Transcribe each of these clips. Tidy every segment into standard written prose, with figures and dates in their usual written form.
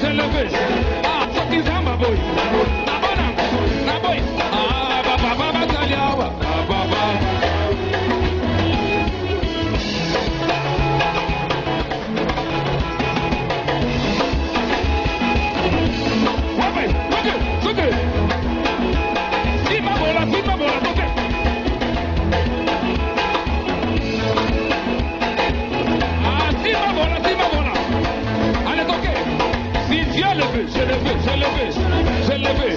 je le veux. Ah, faut qu'il s'en va, boy. Na boy. Ah, baba, taliawa. Baba. Toque. Sima bola, toque. Ah, sima bola. Allez, toque. Si Dieu le veut, je le veux.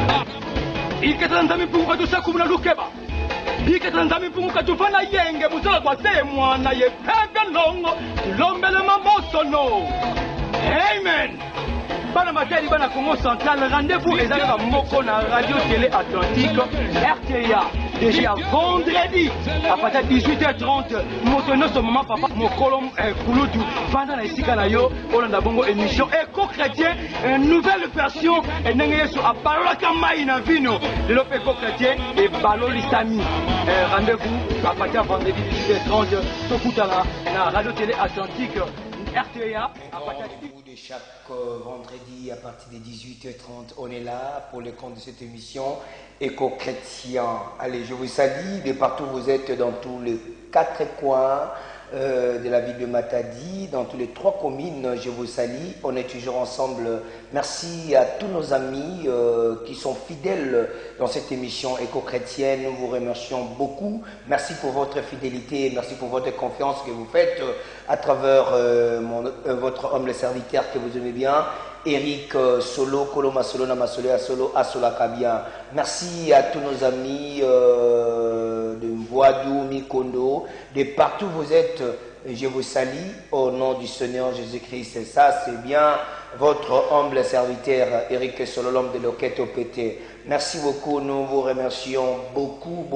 Ah. Iketanzami punga tusakumuna lukeba. Iketanzami punga tufana yenge musala kwa se mwana ye pega longo. Lombele mamosono. Amen. Bana Mateli, Bana Congo Central, rendez-vous et à Moko na Radio Télé Atlantique, RTA, déjà vendredi, à partir de 18h30, Motono ce moment, papa, Mokolom, Kouloudou, pendant la Sikanayo, on a bongo émission éco-chrétien, une nouvelle version, et n'engagez sur à Balola Kamaïna Vino, de l'Op éco-chrétien et Balolistami. Rendez-vous à partir de vendredi 18h30, Tokutala, na Radio Télé Atlantique, RTA, à partir de chaque vendredi à partir de 18h30, on est là pour le compte de cette émission éco-chrétien. Allez, je vous salue de partout où vous êtes, dans tous les 4 coins de la ville de Matadi, dans tous les 3 communes, je vous salue. On est toujours ensemble. Merci à tous nos amis qui sont fidèles dans cette émission éco-chrétienne. Nous vous remercions beaucoup. Merci pour votre fidélité, merci pour votre confiance que vous faites à travers votre homme le serviteur que vous aimez bien, Eric Solo, Koloma Solo, Namasolo, Asola Kabia. Merci à tous nos amis de Mvoadou, Mikondo, de partout où vous êtes. Je vous salue au nom du Seigneur Jésus-Christ. Ça, c'est bien votre humble serviteur, Eric Solo, l'homme de Loqueto Pété. Merci beaucoup, nous vous remercions beaucoup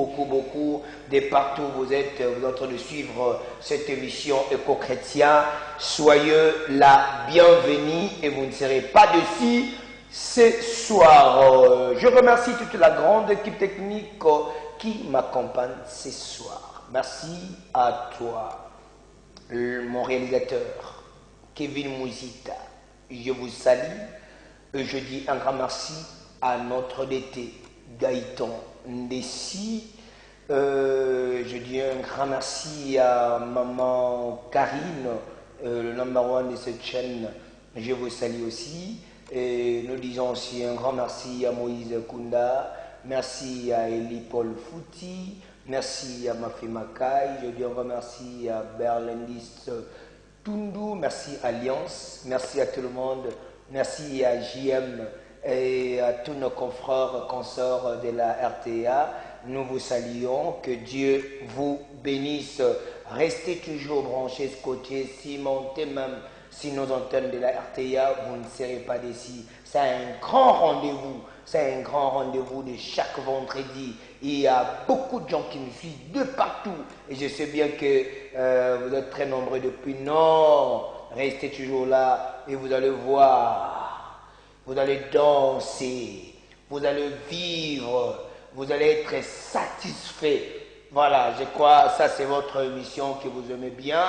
de partout où vous êtes en train de suivre cette émission éco-chrétien. Soyez la bienvenue et vous ne serez pas déçus ce soir. Je remercie toute la grande équipe technique qui m'accompagne ce soir. Merci à toi, mon réalisateur, Kevin Mouzita. Je vous salue et je dis un grand merci à notre DT, Gaëtan Ndessi. Je dis un grand merci à maman Karine, le number 1 de cette chaîne. Je vous salue aussi. Et nous disons aussi un grand merci à Moïse Kunda. Merci à Eli Paul Fouti. Merci à Mafé Makai. Je dis un grand merci à Berlendis Tundu. Merci Alliance. Merci à tout le monde. Merci à JM et à tous nos confrères, consorts de la RTA. Nous vous saluons. Que Dieu vous bénisse. Restez toujours branchés scotchés. Si montez même si nos antennes de la RTA, vous ne serez pas déçus. C'est un grand rendez-vous. C'est un grand rendez-vous de chaque vendredi. Il y a beaucoup de gens qui nous suivent de partout. Et je sais bien que vous êtes très nombreux depuis. Non, restez toujours là et vous allez voir. Vous allez danser. Vous allez vivre. Vous allez être satisfait. Voilà, je crois ça c'est votre émission que vous aimez bien.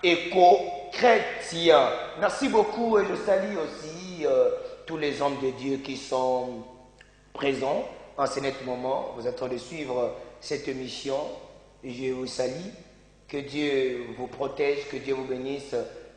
Éco-chrétien. Merci beaucoup et je salue aussi tous les hommes de Dieu qui sont présents en ce net moment. Vous êtes en train de suivre cette émission. Je vous salue. Que Dieu vous protège, que Dieu vous bénisse.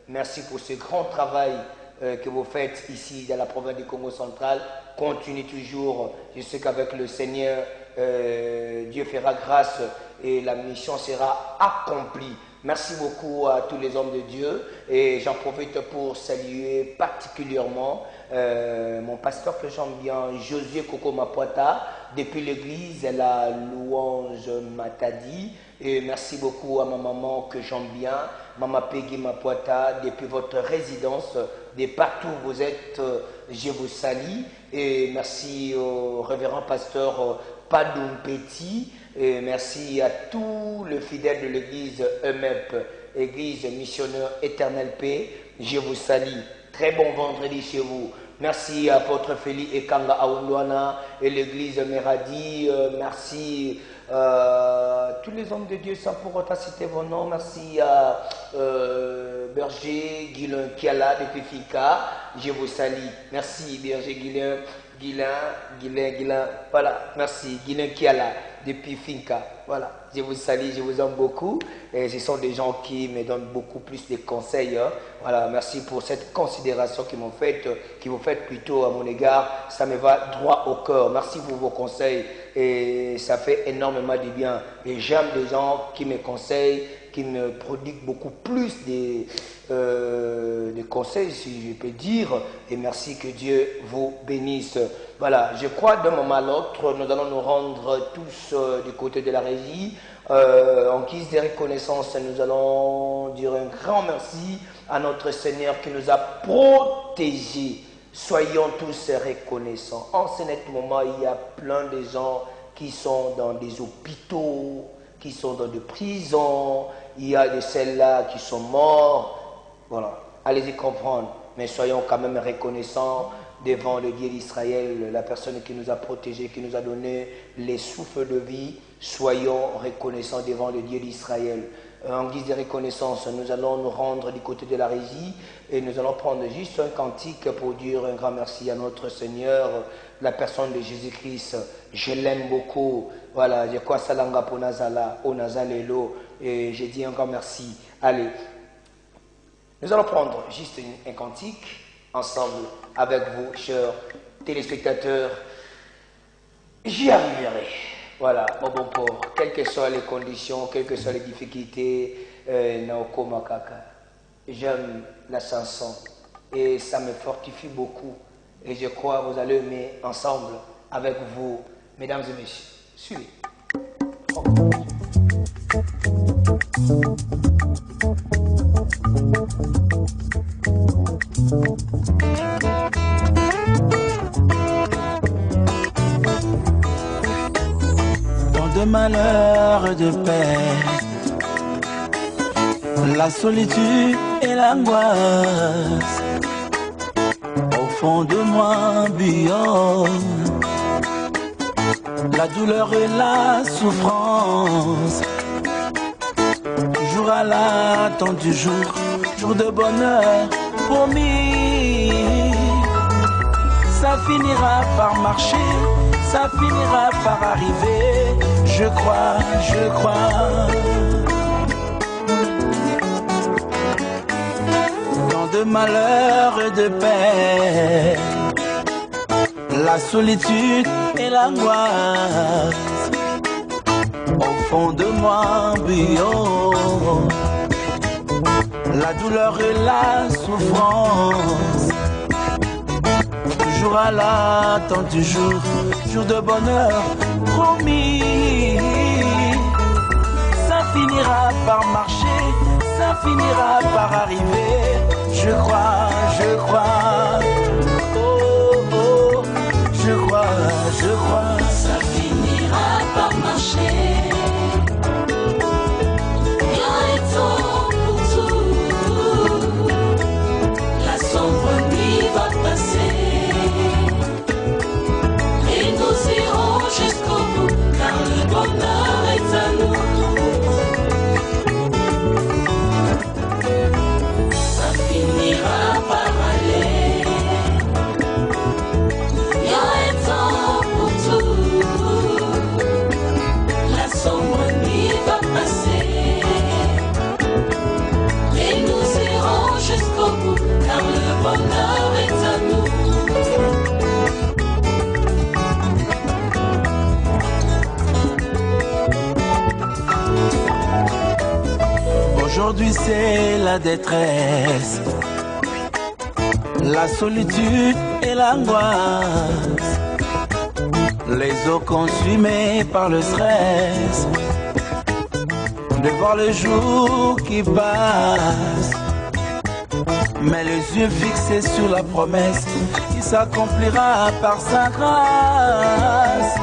Merci pour ce grand travail que vous faites ici dans la province du Congo central. Continuez toujours. Je sais qu'avec le Seigneur, Dieu fera grâce et la mission sera accomplie. Merci beaucoup à tous les hommes de Dieu et j'en profite pour saluer particulièrement mon pasteur que j'aime bien, Josué Koko Mapuata, depuis l'église La Louange Matadi. Et merci beaucoup à ma maman que j'aime bien, Maman Peggy Mapuata, depuis votre résidence, de partout où vous êtes, je vous salue. Et merci au révérend pasteur Padoum Petit. Et merci à tous les fidèles de l'église EMEP, église missionnaire éternelle paix. Je vous salue. Très bon vendredi chez vous. Merci à apôtre Félix et Kanga Aoundouana et l'église Meradi. Merci tous les hommes de Dieu sans pour autant citer vos noms. Merci à Berger Guilain Kiala depuis Fika. Je vous salue. Merci Berger Guilain. Voilà, merci Guilain Kiala depuis Finca. Voilà, je vous salue, je vous aime beaucoup. Et ce sont des gens qui me donnent beaucoup plus de conseils. Hein. Voilà, merci pour cette considération qu'ils vous faites plutôt à mon égard. Ça me va droit au cœur. Merci pour vos conseils et ça fait énormément de bien. Et j'aime des gens qui me conseillent, qui me prodiguent beaucoup plus de conseils, si je peux dire. Et merci, que Dieu vous bénisse. Voilà, je crois d'un moment à l'autre, nous allons nous rendre tous du côté de la régie. En guise de reconnaissance, nous allons dire un grand merci à notre Seigneur qui nous a protégés. Soyons tous reconnaissants. En ce moment, il y a plein de gens qui sont dans des hôpitaux, qui sont dans des prisons. Il y a de celles-là qui sont morts. Voilà, allez-y comprendre. Mais soyons quand même reconnaissants devant le Dieu d'Israël, la personne qui nous a protégés, qui nous a donné les souffles de vie. Soyons reconnaissants devant le Dieu d'Israël. En guise de reconnaissance, nous allons nous rendre du côté de la régie et nous allons prendre juste un cantique pour dire un grand merci à notre Seigneur, la personne de Jésus-Christ. Je l'aime beaucoup. Voilà, je crois salanga pour Nazala, au Nazalelo, et j'ai dit un grand merci. Allez, nous allons prendre juste un cantique ensemble avec vous, chers téléspectateurs. J'y arriverai. Voilà, mon bon port, quelles que soient les conditions, quelles que soient les difficultés, Naoko Makaka. J'aime la chanson et ça me fortifie beaucoup. Et je crois que vous allez aimer ensemble avec vous, mesdames et messieurs. Suivez. De malheur, de paix, la solitude et l'angoisse au fond de moi bouillonnent, la douleur et la souffrance, jour à l'attente du jour de bonheur promis. Ça finira par marcher, ça finira par arriver. Je crois. Dans de malheur et de paix, la solitude et l'angoisse au fond de moi bouillonnent, la douleur et la souffrance, toujours à l'attente du jour de bonheur promis. Ça finira par marcher, ça finira par arriver. Je crois. Oh, je crois. Ça finira par marcher. Il y a un temps pour tout. La sombre nuit va passer. Et nous irons jusqu'au bout, car le bonheur est à nous. Ça finira par aller. Il y a un temps pour tout. La sombre nuit va passer. Et nous irons jusqu'au bout, car le bonheur est à nous. Aujourd'hui c'est la détresse, la solitude et l'angoisse, les eaux consumées par le stress, de voir le jour qui passe, mais les yeux fixés sur la promesse qui s'accomplira par sa grâce.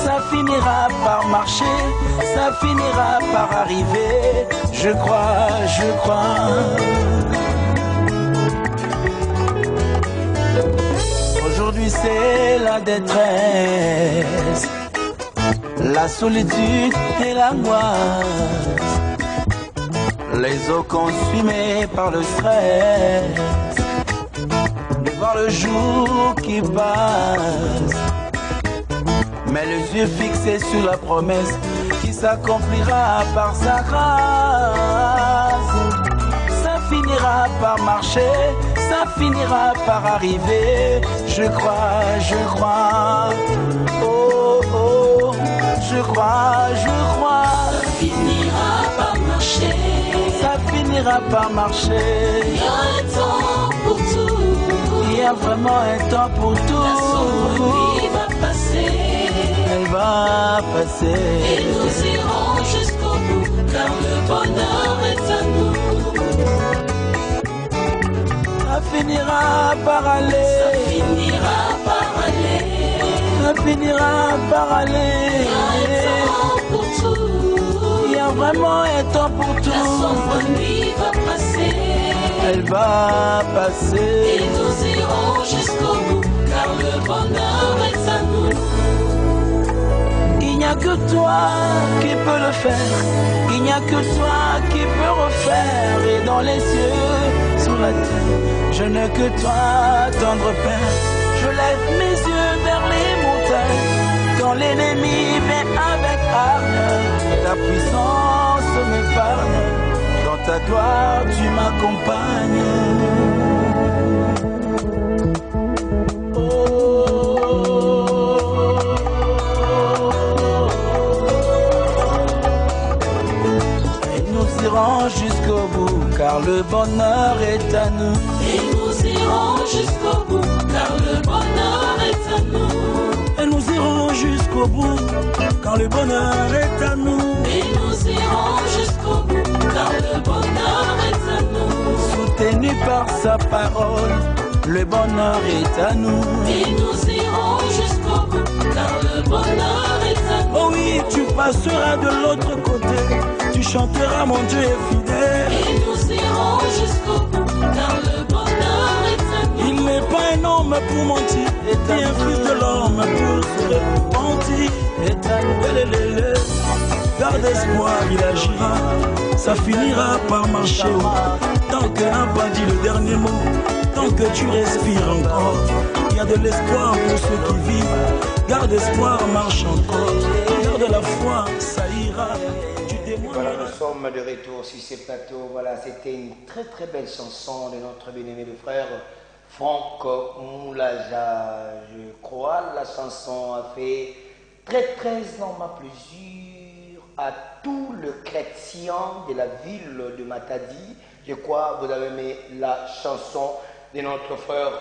Ça finira par marcher, ça finira par arriver. Je crois. envahissait la détresse, la solitude et l'angoisse, les eaux consumées par le stress, de voir le jour qui passe, mais les yeux fixés sur la promesse qui s'accomplira par sa grâce. Ça finira par marcher, ça finira par arriver. Je crois, oh oh, je crois. Ça finira par marcher. Ça finira par marcher. Il y a un temps pour tout. Il y a vraiment un temps pour tout. La sombre va passer. Elle va passer. Et nous irons jusqu'au bout, car le bonheur est à nous. Ça finira par aller. Ça finira par aller. Ça finira par aller. Il y a un temps pour tout. Il y a vraiment un temps pour tout. La sombre nuit va passer. Elle va passer. Et nous irons jusqu'au bout, car le bonheur est à nous. Il n'y a que toi qui peux le faire. Il n'y a que toi qui peux refaire. Et dans les cieux, sur la terre, je n'ai que toi, tendre Père. Je lève mes yeux vers les montagnes. Quand l'ennemi vient avec hargne, ta puissance m'épargne. Dans ta gloire, tu m'accompagnes. Jusqu'au bout, car le bonheur est à nous. Et nous irons jusqu'au bout, car le bonheur est à nous. Et nous irons jusqu'au bout, car le bonheur est à nous. Et nous irons jusqu'au bout, car le bonheur est à nous. Soutenu par sa parole, le bonheur est à nous. Et nous irons jusqu'au bout, car le bonheur est à nous. Oh oui, tu passeras de l'autre côté. Tu chanteras, mon Dieu est fidèle. Et nous irons jusqu'au bout, car le bonheur est à nous. Il n'est pas un homme pour mentir, ni un fils de l'homme pour se repentir. Garde espoir, il agira, ça finira par marcher. Tant qu'un n'a pas dit le dernier mot, tant que tu respires encore, il y a de l'espoir pour ceux qui vivent. Garde espoir, marche encore. Garde la foi, ça ira. Voilà, nous sommes de retour sur ces plateaux. Voilà, c'était une très très belle chanson de notre bien-aimé le frère Franck Moulaja. Je crois la chanson a fait très très énormément plaisir à tous les chrétiens de la ville de Matadi. Je crois que vous avez aimé la chanson de notre frère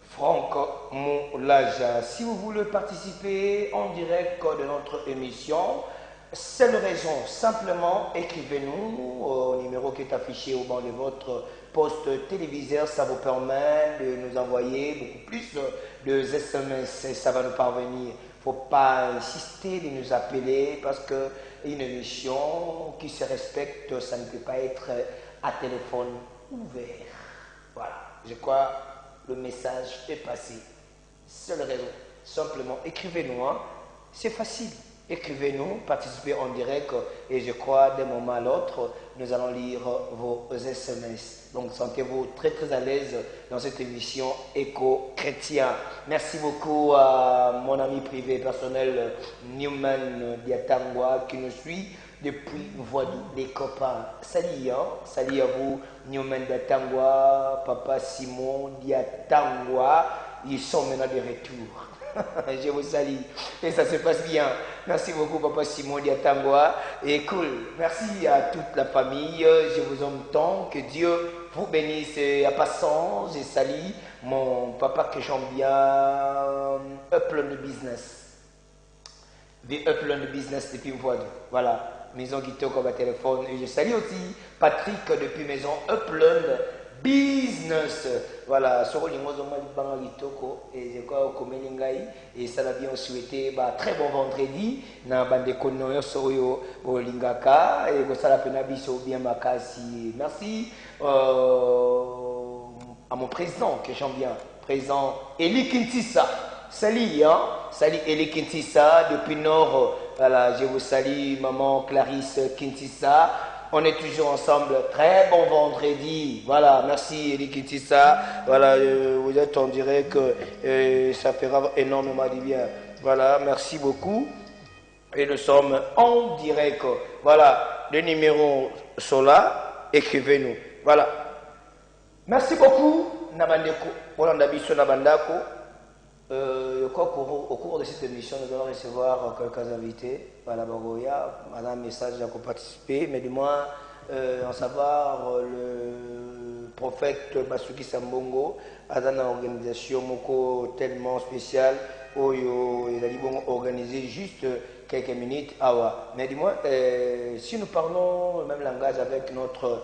Franck Moulaja. Si vous voulez participer en direct de notre émission, seule raison, simplement écrivez-nous au numéro qui est affiché au bas de votre poste téléviseur. Ça vous permet de nous envoyer beaucoup plus de SMS. Ça va nous parvenir. Il ne faut pas insister de nous appeler parce qu'une émission qui se respecte, ça ne peut pas être à téléphone ouvert. Voilà, je crois que le message est passé. Seule raison, simplement écrivez-nous. Hein. C'est facile. Écrivez-nous, participez en direct et je crois d'un moment à l'autre, nous allons lire vos SMS. Donc sentez-vous très très à l'aise dans cette émission Éco-Chrétien. Merci beaucoup à mon ami privé personnel Newman Diatangwa qui nous suit depuis Voidou, les copains. Salut, hein? Salut à vous Newman Diatangwa, Papa Simon Diatangwa, ils sont maintenant de retour. Je vous salue et ça se passe bien. Merci beaucoup Papa Simon Diatangwa et cool. Merci à toute la famille. Je vous aime tant. Que Dieu vous bénisse. Et à passant, je salue mon papa que j'aime bien. Upland Business. The Upland Business depuis Voidou. Voilà. Maison Guito comme téléphone. Et je salue aussi Patrick depuis Maison Upland Business. Voilà, sur le et je crois au et ça l'a bien souhaité très bon vendredi na bande kono soyo bolingaka et que ça la pena biso bien makasi. Merci à mon président que j'aime bien présent. Eli Kintissa, salut, hein? Salut Eli Kintissa, depuis Nord. Voilà, je vous salue, maman Clarisse Kintissa. On est toujours ensemble. Très bon vendredi. Voilà, merci Eli Kintissa. Voilà, vous êtes, on dirait que ça fera énormément du bien. Voilà, merci beaucoup. Et nous sommes en direct. Voilà, les numéros sont là. Écrivez-nous. Voilà. Merci beaucoup. Nabandeko. Voilà, Nabiso Nabandako. Au cours de cette émission, nous allons recevoir quelques invités. Voilà, Bagoya, madame message à participer, mais du moins en savoir le prophète Basuki Sambongo a dans une organisation moko tellement spéciale où il a dit bon organiser juste quelques minutes. Mais du moins, si nous parlons le même langage avec notre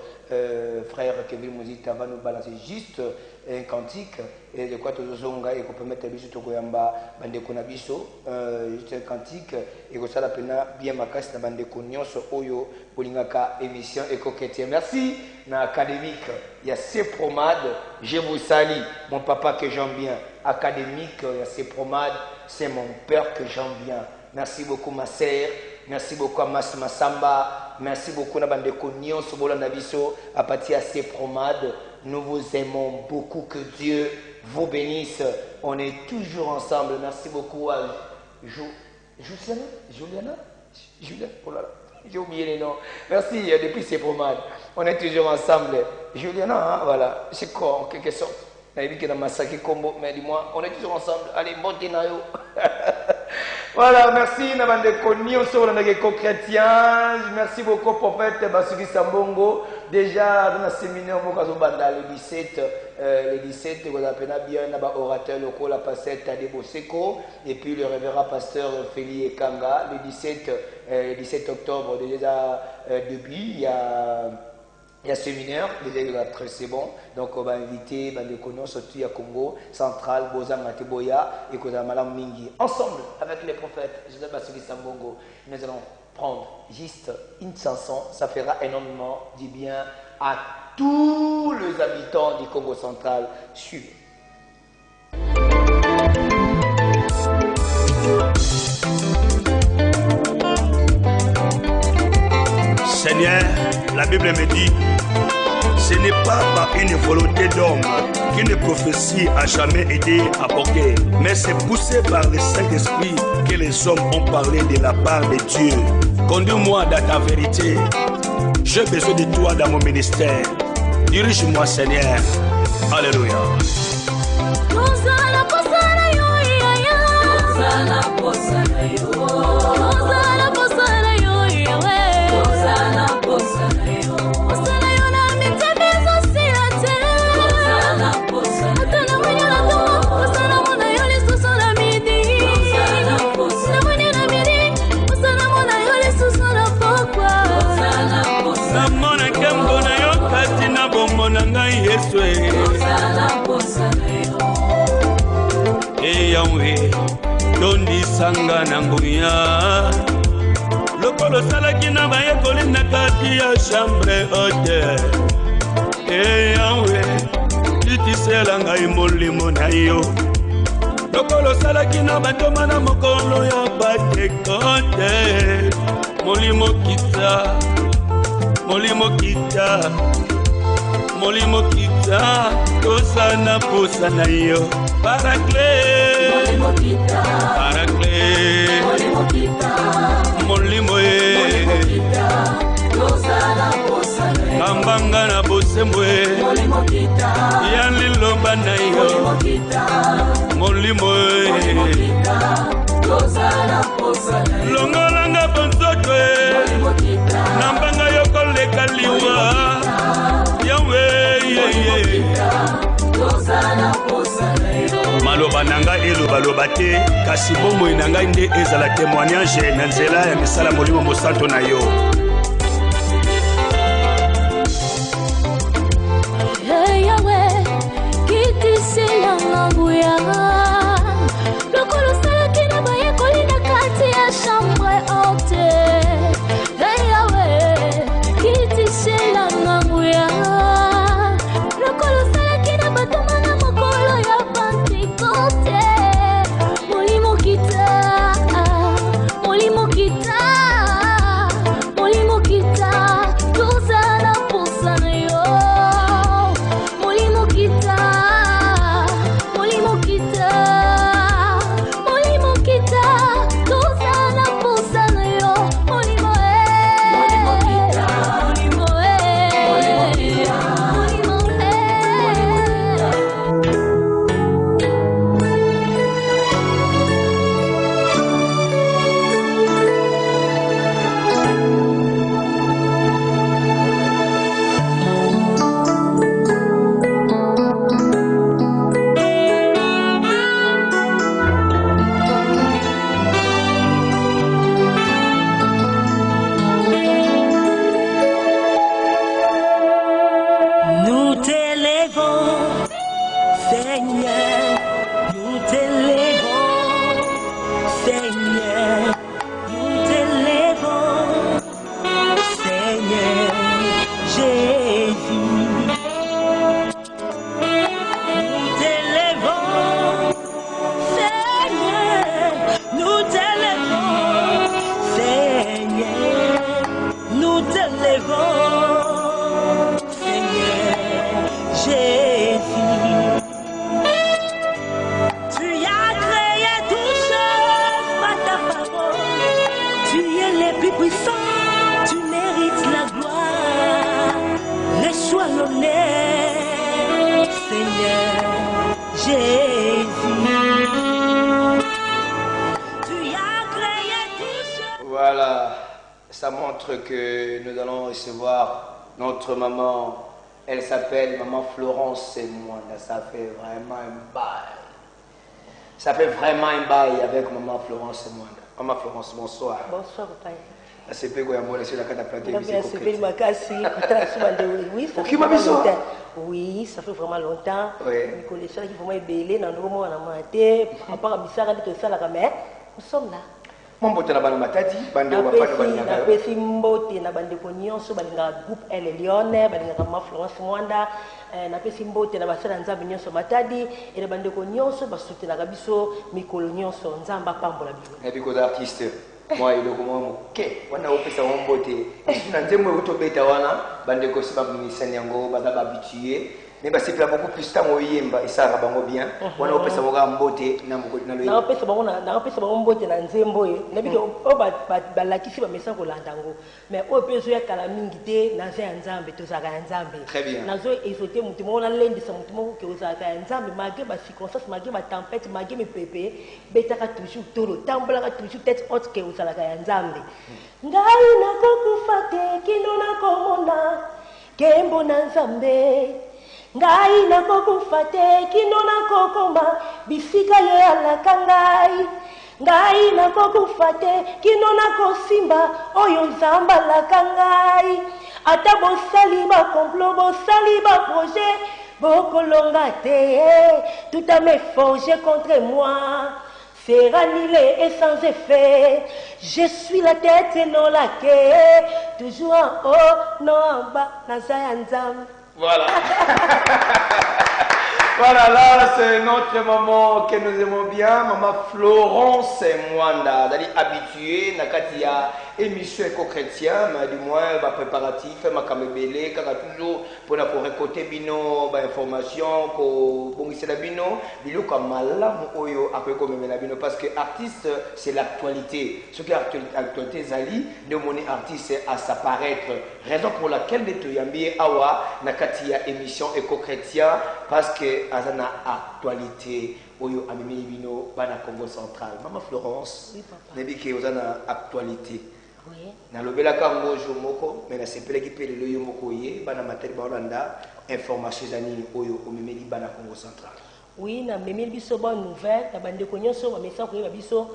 frère Kevin Mouzita, va nous balancer juste un cantique et de quoi tous les gens et qu'on peut mettre biso to koyamba bande konabiso juste un cantique et que ça la peine bien makasi na bande konyoso oyo bolingaka émission éco-chrétien. Merci na académique il y a ces promades, je vous salue mon papa que j'aime bien. Académique il y a ces promades, c'est mon père que j'aime bien. Merci beaucoup ma sœur, merci beaucoup à Mas Massamba, merci beaucoup na bande konyoso bolanda biso à partir de ces promades. Nous vous aimons beaucoup, que Dieu vous bénisse. On est toujours ensemble. Merci beaucoup à Juliana, oh là là, j'ai oublié les noms. Merci depuis ces promades. On est toujours ensemble. Juliana, hein, voilà, c'est quoi en quelque sorte. Mais dis-moi, on est toujours ensemble. Allez, montez nayo. Voilà, merci Nabande Koni, on sort dans les chrétiens. Merci beaucoup prophète Basuki Sambongo. Déjà dans le séminaire le 17 on appelle bien orateur local la pasteur Tade Boseko et puis le révérend pasteur Feli Ekanga le 17 octobre déjà depuis il y a séminaire, déjà c'est bon, donc on va inviter des connaissances surtout à Congo central, Bozang Mateboya et Kozamalam Mingi. Ensemble avec les prophètes, Joseph Basuki Sambongo, nous allons prendre juste une chanson, ça fera énormément du bien à tous les habitants du Congo central. Suivez. Seigneur, la Bible me dit, ce n'est pas par une volonté d'homme qu'une prophétie a jamais été apportée, mais c'est poussé par le Saint-Esprit que les hommes ont parlé de la part de Dieu. Conduis-moi dans ta vérité. J'ai besoin de toi dans mon ministère. Dirige-moi, Seigneur. Alléluia. Yahweh, Tondi Sanga Nanguya. Lokolo salaki na baye kolinda kati ya chambre haute. Yahweh, titisela ngai molimo na yo. Lokolo salaki na batoma na mokolo ya batekote. Molimo kita, molimo kita. Molimo kita, tosana posana yo. Paraclé, molimo kita, paraclé, molimo kita, molimo kita, tosana posana yo. Kambanga na bosemwe, molimo kita, yanlilomba na yo. Molimo kita, molimo kita, tosana posana yo. Longolanga bonzotwe, molimo kita, nambanga yo koleka liwa. Maloba nanga eloba loba te kasi bomoi nanga nde ezala témoignage na nzela ya misala molimo mosanto na yo. Hey Yahweh, kitisela ngabuya. Lokolo salaki na baye kolina kati ya chambre haute. Hey Yahweh, kitisela ngabuya. Lokolo salaki na batoma na mokolo ya ça montre que nous allons recevoir notre maman. Elle s'appelle Maman Florence Mwanda. Ça fait vraiment un bail. Ça fait vraiment un bail avec Maman Florence Mwanda. Maman Florence, bonsoir. Bonsoir, papa. C'est peu quoi sur la carte à plateau. Oui, ça fait vraiment longtemps. Oui. Nous sommes là. Mon bote na bana matadi bande wa pa na pesi mbote na bande ko nyonso balinga groupe El Lione balinga Maman Florence Mwanda na pesi mbote na basala nzambe nyonso matadi et na bande ko nyonso basute na biso mikolo nyonso nzamba pambola bino. Et puis aux artistes moi il est comme OK wana opesa mon bote na nzemwe utobeta wana bande ko siba misani yango baza habitué. Mais bah c'est beaucoup plus temps au yemba et ça rabango bien. On a opé ça moga mbote na moko na loyi. Na opé ça bango mbote na nzembo ye. Na biki o ba lakisi ba mesa ko landango. Mais o pe zo ya kala mingi te na za nzambe to za ka nzambe. Très bien. Na zo ezote mutu mo na lendi sa mutu mo ke o za ka nzambe malgré ba circonstances malgré ba tempête malgré mes pépé betaka toujours tolo tambola ka toujours tête haute ke o za ka nzambe. Ngai na kokufate kino na komona kembo na nzambe. Ngai na kokufa te kino na kokoma bisika ye alaka ngai. Ngai na kokufa te kino na kosimba oyo nzamba alaka ngai. Ata bosali ba complot bosali ba projet bokolonga te. Tout à me forger contre moi sera annulé et sans effet. Je suis la tête et non la queue. Toujours en haut, non en bas. Nazaya nzambe. Voilà. Voilà, là, c'est notre maman que nous aimons bien, Maman Florence Mwanda. Elle est habituée, Nakatia, émission éco-chrétien, mais du moins, préparatif, ma camébélé, car toujours pour récolter bino, information, pour la bino, bino comme malam oyo, après comme la bino, parce que artiste, c'est l'actualité. Ce qui est l'actualité, Zali, de mon artiste à s'apparaître. Raison pour laquelle nous avons awa, Nakatia, émission éco-chrétien, parce que azana actualité oyo amimi bino bana Congo central. Maman Florence, oui papa. Nebi ke ozana actualité. Oui. Na lobela kango jomoko, mais na sepele ki pele loyo moko ye bana matel ba Holanda information zani oyo omimeli bana Congo central. Oui, na memeli biso bonne nouvelle, na bande ko nyonso ba message ko biso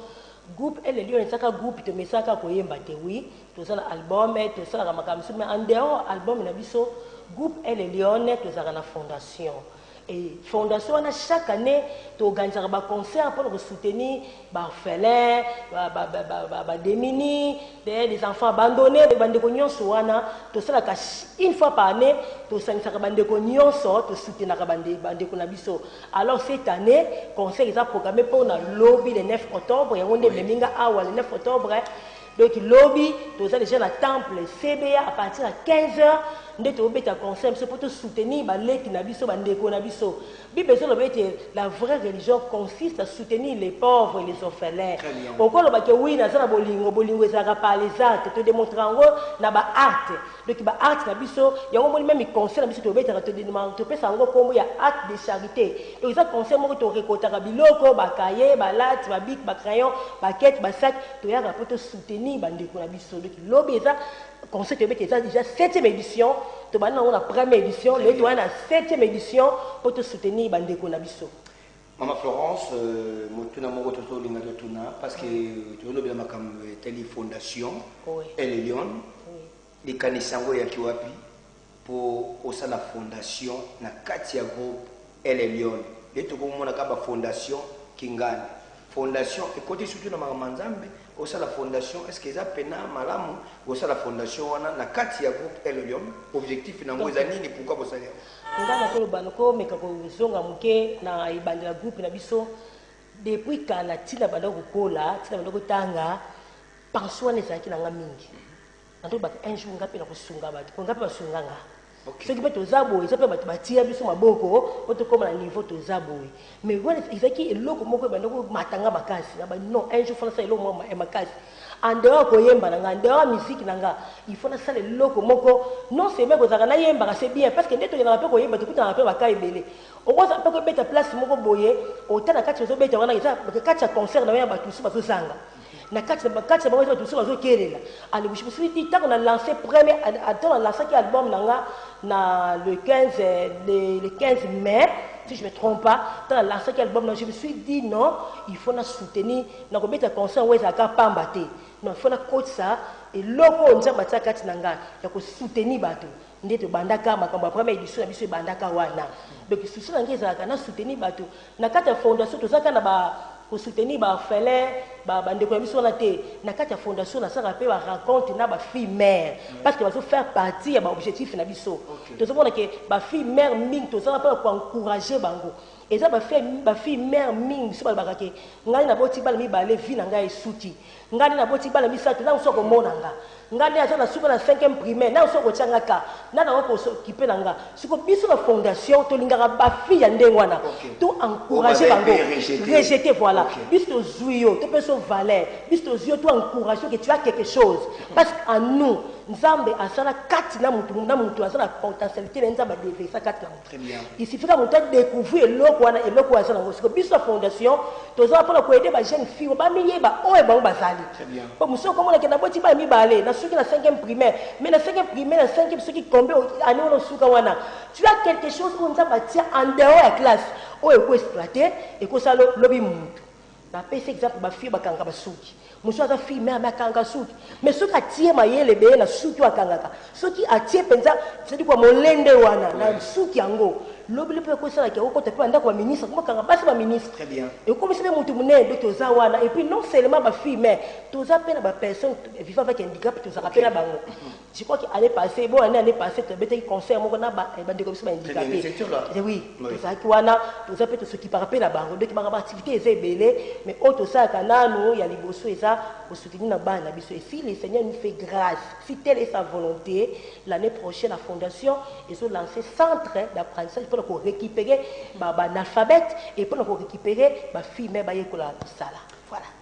groupe El Lione saka groupe to message ko yemba te oui, to sala album to sala makamsu mais en dehors album na biso groupe El Lione to sala na fondation. Et fondation on a chaque année to organiser ba concert pour soutenir ba orphelins, ba démunis, des enfants abandonnés, des bande ko nyonso wana to sala ka une fois par année to sala ka bande ko nyonso to soutenir ka bande ko na biso. Alors cette année concert est programmé pour na lobby le 9 octobre et on est le minga awa le 9 octobre. Donc lobby to sala déjà na temple CBA à partir de 15h. C'est pour te soutenir la vraie religion consiste à soutenir les pauvres et les orphelins. Pourquoi oui, les arts, te démontrer en gros, art. Donc, art, il y a même conseil, il y a acte de charité. Donc, ça conseil, tu récoltes biloko, cahier, latte, bic, crayon, quête, sac, tu as pour te soutenir. Donc, lobby, conseil déjà 7e édition, tu vas dans la première édition, là tu as la 7e édition pour te soutenir bandeko na biso. Maman Florence, motuna moko toto linga totuna parce que tu veux bien makam telle fondation El Lione. Les kanisango ya kiwapi pour osa la fondation na katia groupe El Lione. Les to komona ka ba fondation kingani. Fondation et côté surtout na mamanzambe osa la fondation est-ce que ça pena malamu osa la fondation wana na kati ya groupe El Lione objectif na ngoza nini pourquoi bosa leo ngana ko banoko meka ko zonga muke na ibandela groupe na biso depuis kala tina bandako kola tina bandako tanga pension ne saki na mingi ndo ba un jour ngapi na kusunga ba ko ngapi basunganga. Okay. Ce qui peut te zabouer, ça peut te bâtir biso maboko, pour te comme à niveau te zabouer. Mais voilà, il faut qu'il y ait l'eau moko bandoko matanga bakasi. Non, un jour faut ça l'eau moi et makasi. En dehors ko yemba nanga, en dehors musique nanga, il faut ça le loko moko. Non c'est même que ça na yemba c'est bien parce que ndeto na pe ko yemba tout na pe bakai belé. Au moins ça peut mettre place moko boye, autant na kati zo beta wana ça que kati concert na yemba tout ça sanga. na kati na bango tout ça kelela ali je me suis dit tant qu'on a lancé premier attends on a lancé qui album nanga na le 15 mai si je me trompe pas tant on a lancé qui album je me suis dit non il faut na soutenir na ko mettre concert ouais ça ka pambaté non il faut na coach ça et loko nzamba ta kati nanga ya ko soutenir bato ndete bandaka makambo première édition na biso bandaka wana donc souci nanga ezalaka na soutenir bato na kati ya fondation tozaka na ba pour soutenir ba orphelin ba ndeko biso na te na kati ya fondation na ça rappelle ba raconte na ba fille mère parce que va faire partie ya ba objectif na biso tozomona que ba fille mère ming tozala pour encourager bango et ça ba fille mère ming biso ba bakake ngai na boti bala mi balé vie na ngai suti ngai na boti bala mi sa te na so ko monanga ngai aza na suka na 5e primaire na so ko changaka na na ko s'occuper nanga siko biso na fondation to lingaka ba fille ya ndengwana to encourager bango rejeter voilà biso zuyo to peso valeur biso zuyo to encourager que tu as quelque chose parce qu'en nous nzambe asala kati na mutu asala potentialité na nzambe déverser kati na mutu il suffit que mutu découvrir eloko asala ngo siko biso fondation toza pour ko aider ba jeune fille ba miyeba oye bango bazali po muso ko mona ke na boti ba mi balé na suki na 5e primaire mais na 5e primaire na 5e suki combien année on suka wana tu as quelque chose où nzambe tia en dehors de classe oye ko exploiter et ko sala lobi mutu na pese exemple ba fille bakanga basuki muso aza fille mais akanga suki mais soki atie mayele be na suki akangaka soki atie penza c'est quoi molende wana na suki yango lobi lepe ko sala ke ko te ndako ba ministre ko kanga basi ba ministre très bien et comme c'est mutu munene toza wana et puis non seulement ba fille mais toza pena ba personne vivant avec handicap toza pena bango je crois que année passée bon année passée tu bete concert moko na ba ndeko biso ba handicapé oui toza ki wana toza pe to soki par rappel na bango de ki ba activité ezebele mais auto ça kanano ya liboso eza au soutenir na bana biso et si le Seigneur nous fait grâce si telle est sa volonté l'année prochaine la fondation ils ont lancé centre d'apprentissage pour récupérer l'alphabet et pour récupérer ma fille même la sala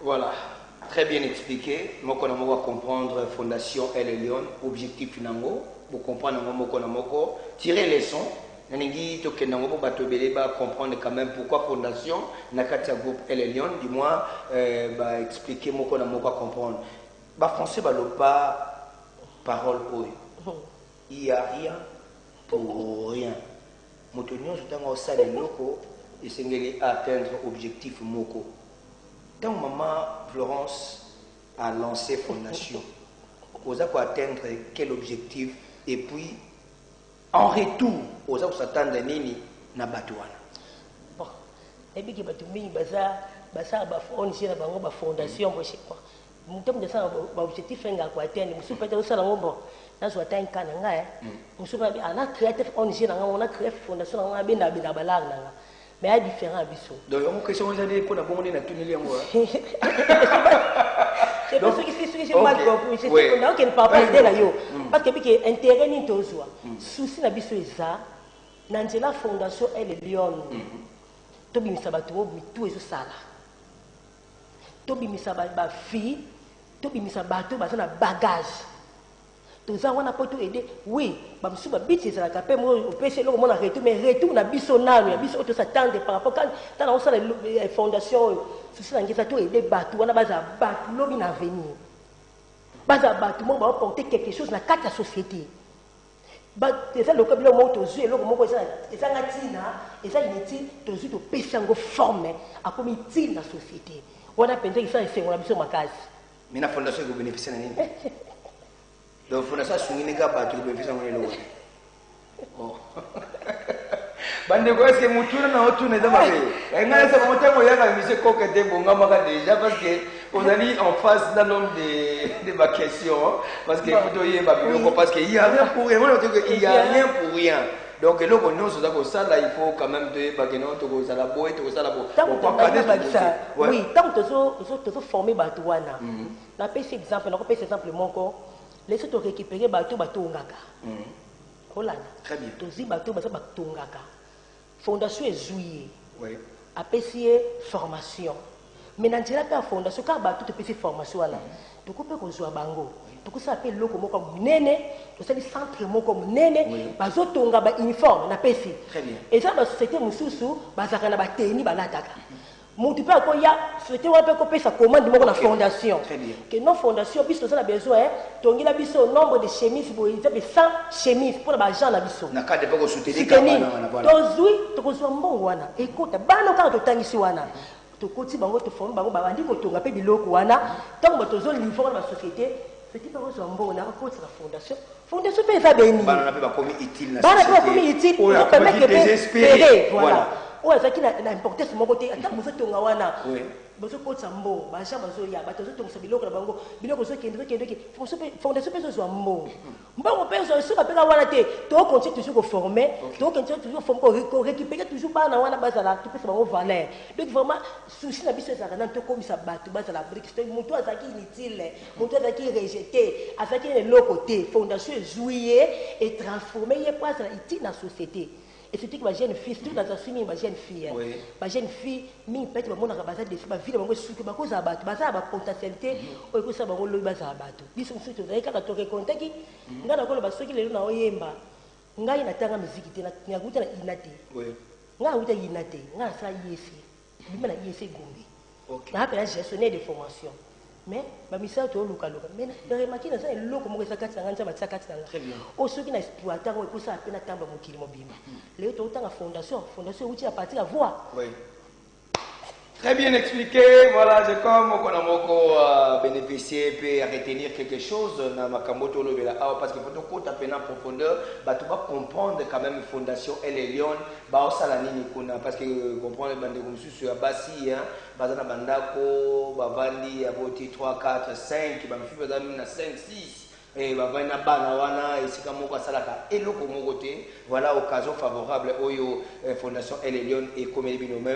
voilà très bien expliqué moko na moko comprendre fondation Elle Lion objectif nango pour comprendre moko na moko tirer leçon Nangi tokenda ngo bato belé ba comprendre quand même pourquoi fondation na katia groupe Elle Lion du moins ba expliquer moko na moko comprendre ba français ba lo pas parole oyo il y a rien pour rien moto nyonso tanga osala loko esengeli atteindre objectif moko tant maman Florence a lancé fondation oza ko atteindre quel objectif et puis en retour oza ko s'attendre nini na bato wana bon et puis que bato mingi baza ba fondation na bango ba fondation bo chekwa mutem de ça ba objectif nga ko atteindre musu peut être ça ngo bon na zo atteindre kana nga musu ba ana créatif on nga on a créé fondation nga bina balar nga mais il y a différents biso donc on question on allait pour la bonne na tuneli yango c'est parce que c'est mal compris c'est qu'on a aucun papa idée là yo parce que biki intérêt ni tozwa souci na biso eza na nzela fondation Elle Lion to bimisa bato mitu ezo sala to bimisa ba fille to bimisa bato baza na bagage toza wana po to aider oui ba musu ba biti ezala ka pe mo opese loko mona retour mais retour na biso nanu ya biso to s'attendre par rapport quand on sala fondation souci na ngisa to aider bato wana baza bato lobi na avenir baza bato mo ba porter quelque chose na kati ya société ba eza loko bilo mo to zu loko moko eza ngatina eza initi to zu to pesa ngo forme akomi til na société wana penza isa esengo na biso makasi mais na fondation ko bénéficier na nini donc fondation sungini ka bato ko bénéficier ngone lo oh bande ko est-ce que mutuna na otuna za mabe ngana sa motengo ya ka mise ko ke tembo ngama ka déjà parce que on a dit en face dans l'homme de ma question parce que plutôt y ba biloko parce que il y a rien pour rien il y a rien pour rien donc le ko nyonso za ko sala il faut quand même de ba que non to ko sala boy to ko sala bo on pas ça oui tant to former bato wana na pese exemple na ko pese exemple moko laisse to récupérer bato ngaka holana très bien to zi bato bato ngaka fondation est juillet oui apesi formation mais na nzela ka fondation ka bato to pesi formation là to ko pe ko zwa bango to ko sa pe loko moko munene to sali centre moko munene bazo tonga ba uniforme na pesi très bien et ça ba société mususu bazaka na ba teni balataka Mutu pe ko ya souhaité wa pe ko pe sa commande moko na fondation. Très bien. Que non fondation biso ça a besoin tongi la biso nombre de chemises bo ils appellent 100 chemises pour ba gens na biso. Na cadre pas ko soutenir kabana wana voilà. Tozui tokozwa mbongo wana. Écoute bana ka to tangisi wana. Tokoti bango to forme bango ba bandi ko tonga pe biloko wana. Tant que tozo livrer na société, petit pas ko mbongo na ko la fondation. Fondation pe ça béni. Bana na pe ba komi utile na société. Bana pe komi utile pour permettre que désespérer voilà. Ouais, ça qui n'a importé sur mon côté. Attends, vous êtes au Wana. Oui. Vous êtes au Sambo. Bacha, vous êtes au Sambo. Vous êtes au Sambo. Vous êtes au Sambo. Fondation peut se Sambo. Bon, on peut se rappeler à Wana. Tu as continué toujours à former. Tu as continué toujours à former. Récupérer toujours pas dans Wana Bazala. Tu peux se faire valer. Donc vraiment, souci n'a pas ça. Dans tout comme ça battu Bazala. C'est mon toit qui est inutile. Mon toit qui est rejeté. À ça qui est de l'autre côté. Fondation jouer et transformer. Il y a pas ça utile dans la société. Et surtout que ma jeune fille, surtout dans sa famille, ma jeune fille, ma jeune fille, peut-être que mon ambassade de ma vie, ma vie, ma cause à battre, ma potentialité, ou que ça va rouler bas à battre. Ils sont surtout dans les cas de contact qui, n'a pas le basque qui est là au Yemba, n'a pas de musique, n'a pas de inate, n'a pas de inate, n'a pas de yesi, n'a pas de yesi gombi, n'a pas de gestionnaire de formation. Mais ma mission est au local. Mais je remarque que c'est le comme ça 450 ça 450. Très bien. Au ceux qui n'exploitent pas pour ça à peine attendre mon kilo mobile. Les autres autant la fondation où à partir à voir. Oui. Très bien expliqué. Voilà, c'est comme on a beaucoup bénéficié et retenir quelque chose dans ma camoto parce qu'il faut tout compte à peine en profondeur. Bah tu vas comprendre quand même fondation elle est Lyon. Bah au salanini kuna parce que comprendre bande comme sur Bassi hein. Bazana bandako bavandi aboti 3 4 5 bamfi bazana na 5 6 et bavana bana wana esika moko salaka eloko moko te. Voilà occasion favorable oyo fondation elle est Lyon et comme binome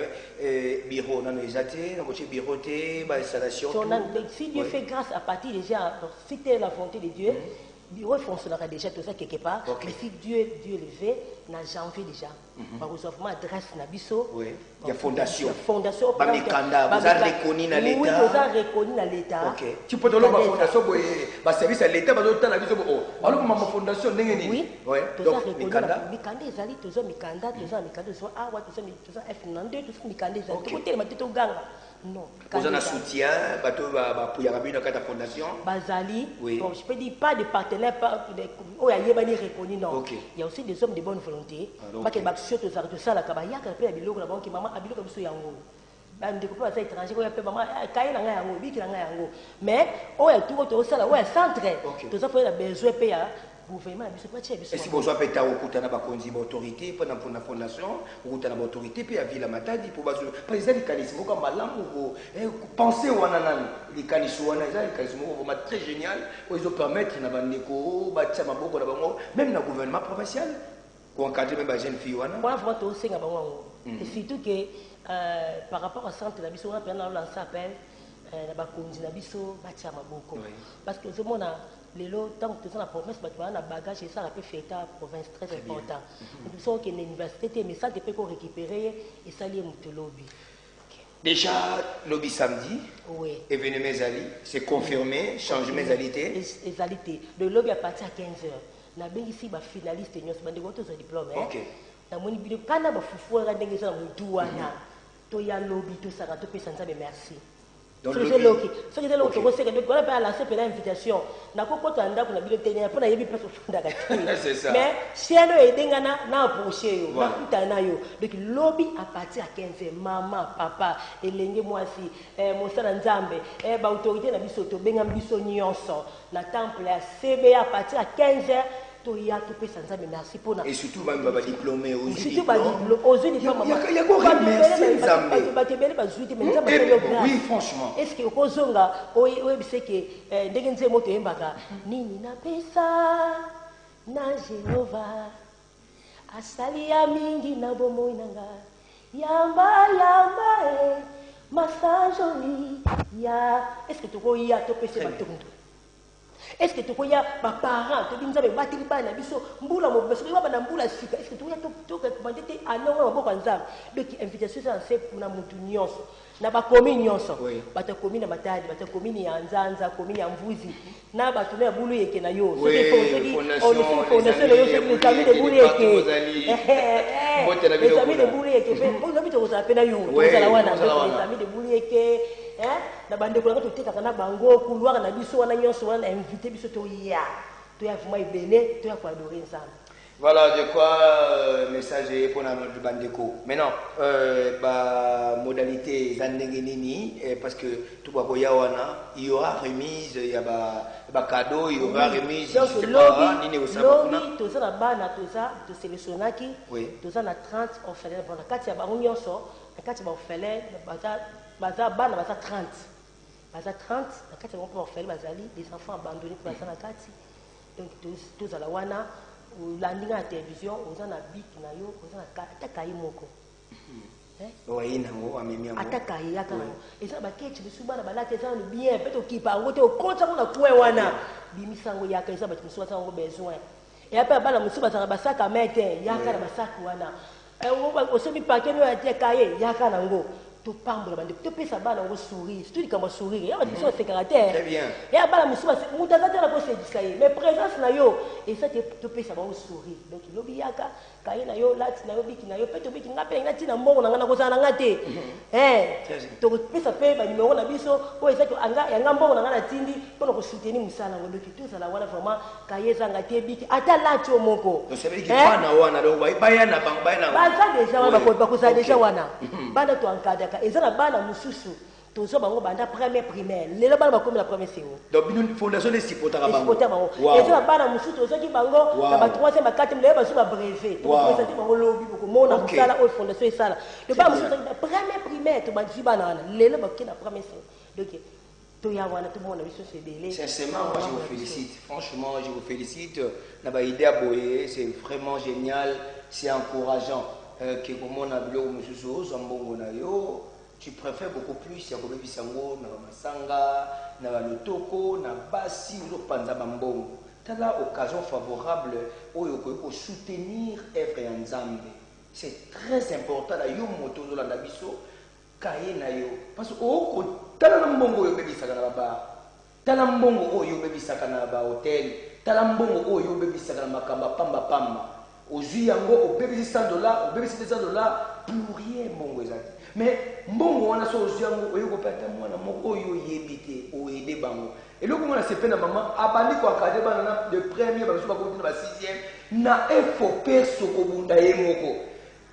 bureau na ezate na côté bureau te ba installation si Dieu fait grâce à partir déjà si c'est la volonté de Dieu bureau fonctionnera déjà tout ça quelque part mais si Dieu le fait na janvier déjà par recevoir adresse na biso il y a fondation ba mikanda vous avez reconnu na l'état oui vous avez reconnu na l'état OK tu peux donner ma fondation ba service à l'état ba donner na biso alors que ma fondation ndenge ni oui donc mikanda ezali tozo mikanda tozo awa tozo F92 tozo mikanda ezali tokotelema to ganga non vous en soutien bato ba puyaka bino kata fondation bazali bon je peux dire pas de partenaires pas oh ya yebani reconnu non il y a aussi des hommes de bonne volonté parce que baksio to zarto sala ka ba yaka pe biloko na banki maman abiloko biso yango ba ndeko pa za étranger ko ya pe maman kaila nga yango bikila nga yango mais oh ya tout to sala ouais centre to ça faut la besoin pe ya gouvernement biso pas tché biso et si besoin peut être okutana ba konzi ba autorité pendant pour la fondation okutana ba autorité pe ya ville matadi pour bazo par exemple kanismo comme malamu penser wana nani les kanismo wana les kanismo vraiment très génial où ils ont permettre na bandeko ba tcha maboko na bango même na gouvernement provincial pour encadrer même ba jeune fille wana voilà vraiment to senga bango et surtout que par rapport à centre la biso on a lancé appel na ba konzi na biso ba tcha maboko parce que ce monde les lots, tant que tu es dans la province, tu as un bagage et ça a pu faire ta province très important. Nous sommes qu'une université, mais ça, tu peux récupérer et ça, il y a un lobby. Déjà, lobby samedi, oui. Événement Zali, c'est confirmé, changement Zalité. Zalité. Le lobby a parti à 15h. Nous avons ici des finalistes, nous avons des diplômes. Ok. Nous avons dit que nous avons fait des choses, nous avons fait un lobby, tout ça, tout peut s'en merci. Donc c'est là qui c'est là où tu vois que donc on a lancé une invitation na ko kota ndako na bilo tenir pour na yebi place funda ka c'est ça mais si ano edenga na approcher yo na kutana yo donc lobby à partir à 15h maman papa elenge mwasi mosala nzambe ba autorité na biso to benga biso nyonso na temple ya CB à partir à 15h merci pour et surtout même baba diplômé aux surtout ba diplômé il y a quoi remercier Nzambe oui franchement est-ce que okozonga oyebise que ndenge nze moto yembaka nini na pesa na Jehova asali ya mingi na bomoi nanga yamba massage ya est-ce que tu koya to pese batondo Est-ce que tu vois les parents, tu dis que tu battre les bana, biso mbula mo biso ba na mbula sika. Est-ce que tu vois to commander te anonga maboko nzambe. Donc invitation ça c'est pour na mutu nyonso. Na ba commune nyonso. Bata commune na Matadi, bata commune ya Nzanza, commune ya Mvuzi. Na batu na bulu yeke na yo. Oui, fondation yo c'est les amis de bulu yeke. Les amis de bulu yeke. Bon habito ko sa pena yo. Tozala wana les amis de bulu yeke. Na bande ko to teka na bango couloir na biso wana nyonso wana invité biso to ya vraiment ebele to ya ko adorer ensemble. Voilà de quoi message pour notre bandeko. Maintenant modalité zandenge nini parce que tout va wana il y aura remise il y a cadeau il y aura remise donc lobby to ça bana to ça to sélectionnaki to ça na 30 orphelins pour la kati ya bango nyonso la kati ya orphelins baza bana baza 30 baza 30 na kati ya bango orphelins bazali des enfants abandonnés baza na kati donc to za la wana landing à la télévision, on a bic na yo, on a attaqué moko. Oui, nango amemi amoko. Attaqué yakana. Et ça ba ketch le suba na balate ça le bien, peut-être qui pa ngote au compte ça on a quoi wana. Bimisango yaka ça ba tumusuba ça ngo besoin. Et après bala musuba ça ba saka mete, yaka na basaka wana. On se mi paquet no attaqué yaka nango. To pambula bande to pesa bana ngo sourire surtout comme sourire ya biso c'est caractère très bien ya bana musuba mutazata la ko se disaye mais présence na yo et ça to pesa ba sourire donc lobi yaka kaye na yo lati na yo biki na yo peto biki ngape ngati na mbongo na ngana ko sana ngate to pesa pe ba numéro na biso po eza to anga ya mbongo na ngana tindi pour ko soutenir musala ngo donc tout ça la wana vraiment kaye za ngate biki ata lati o moko donc c'est vrai que bana wana donc baya na bang baya na ba déjà wana ba ko sa déjà wana bana to encadrer et ça la bana mususu to so bango banda première primaire lelo bana bakomi la première série donc une fondation de sipotaka bango et ça la bana mususu to so ki bango na ba 3e ba 4e lelo ba so ba brevet to ko senti bango lobi ko mona musala au fondation ça le bana mususu la première primaire to ba di bana lelo ba ki na première série donc to ya wana tout le monde biso c'est belé sincèrement moi je vous félicite franchement je vous félicite na ba idée boye c'est vraiment génial c'est encourageant que comme on a vu au mususu zambongo na yo tu préfères beaucoup plus ya kobebi sango na masanga na lotoko na basi ou panza bambongo tala occasion favorable oyo ko soutenir œuvre ya Nzambe c'est très important la yo moto zo la biso kaye na yo parce que o tala na mbongo yo bebi saka na ba tala mbongo oyo bebi saka na ba hotel tala mbongo oyo bebi saka na makamba pamba ozui yango obebisi $100 obebisi $200 pour rien mbongo ezaki mais mbongo wana so ozui yango oyoko pata mwana moko oyo yebite oyede bango eloko mwana sepe na mama abandi ko akade bana na de premier baso bakoti na ba 6e na effort perso ko bunda ye moko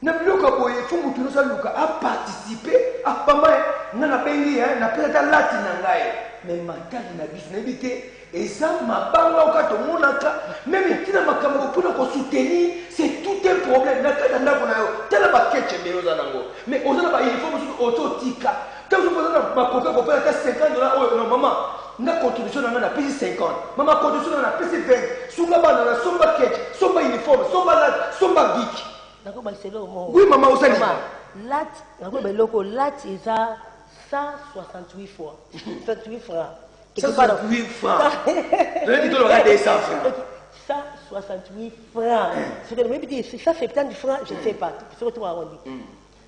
na biloko boye fumu tuno sa luka a participer a pamba na bengi na peta lati na ngai mais matali na biso na bité et ça m'a bangé au cas de mon aka même si na makambo pour ko soutenir c'est tout un problème na kata ndako na yo tela ba ketche be oza nango mais oza na ba uniforme sur autotika tant que vous na ba koka ko pela $50 oh non maman na contribution na pesi 50 maman contribution na pesi 20 sunga bana na somba ketche somba uniforme somba lat somba geek nako ba selo mo oui maman osali lat nako ba loko lat eza 168 fois 168 francs. 168 francs. Le dit le regardez 100 francs. 168 francs. Ce que je dis, 170 francs, je ne sais pas. Ce que tu as dit.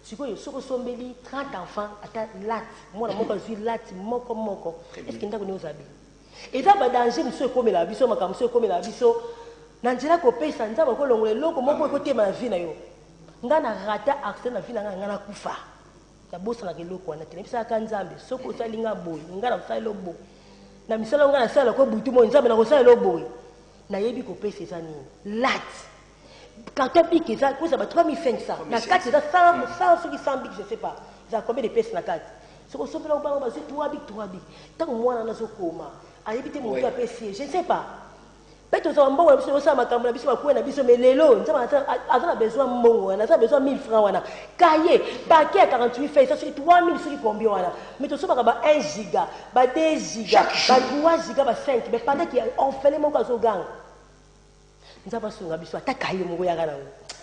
Ce que je suis 30 enfants, à lat. Moi, je suis lat, moko. Est-ce que tu as aux habits? Et ça, danger, monsieur, comme la biso, monsieur, comme la biso. Nanjela ko pesa nzaba ko longole loko moko ko ma vie na yo. Ngana rata accès na vie na ngana kufa. Ta bosa na keloko wana tenebisa ka Nzambe soko salinga boy ngana kusala lobo. Na misala ngana sala ko butu mo Nzambe na ko sala lobo. Na yebi ko pesa ça nini. Lat. Quand on pique ça, ko ça ba 3500. Na carte ça 100 ce qui 100 big je sais pas. Ça combien de pièces na carte. Soko sopela ba ba 3 big. Tant mwana na sokoma. Ayebi te mo ka pesa, je ne sais pas. Peut-être que mbongo na biso ça makambo na biso ba kuena biso mais lelo nzama azana besoin mbongo na ça besoin 1000 francs wana kaye paquet à 48 feuilles ça c'est 3000 sur combien wana mais to so ba 1 giga ba 2 giga ba 3 giga ba 5 mais pendant qu'il on fait les moko zo gang nzaba sunga biso ata kaye moko ya kana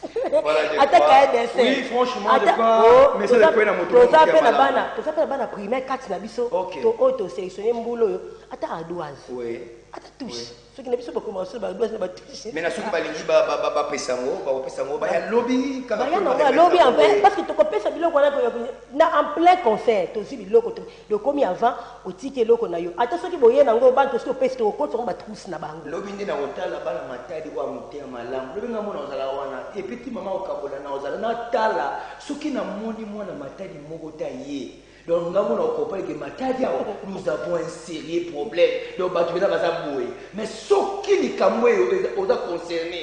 Oui, franchement, de quoi. Mais c'est le point dans mon tour. Tu as bana primaire 4 na biso. To auto sélectionner mbulo. Ata adoise. Oui. Ata touche. Ce qui n'a pas commencé ba adoise na touche. Mais na soki balingi ba pesango, ba ya lobby quand même. Lobby en fait parce que tu kopesa biloko na en plein concert, to si biloko de komi avant au ticket loko na yo. Ata soki boye na ngo ba to so pesa to ko to ba trousse na bango. Lobby ndi na hotala bana matadi wa mutea malamu. Lobby ngamo na ozala wana. Et petit maman okabola na ozala na tala soki na moni mwana matadi moko ta ye. Donc, nous avons que nous avons un sérieux problème. Donc, mais ce qui est concerné,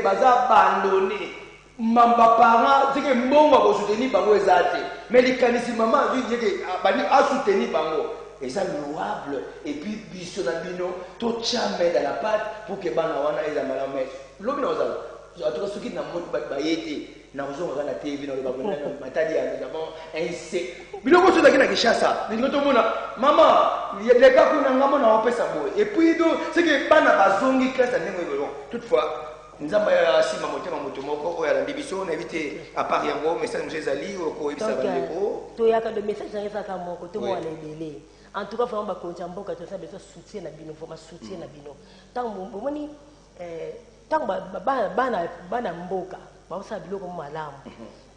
abandonné. Mamba parents, c'est que mon va soutenir bango ezate. Mais les canisi maman, dit que a soutenir bango. Et ça louable. Et puis bisonabino, tout chamé dans la pâte pour que bana wana eza malame. Lobi na ozala. En tout cas, ce qui n'a pas bayete. Nous avons la TV, nous avons un C. Mais nous avons la Kishasa. Nous avons maman, il y a des gars qui ont fait ça. Et puis, c'est que les gens qui ont fait ça. Toutefois, nous avons assis ma moto, on a évité à Paris, mais ça nous a dit, on a évité ça. Le message est à mon côté, moi, les en tout cas, il faut que nous ayons soutien à Bino, il faut soutien à Bino. Tant que bana mboka baosa biloko malamu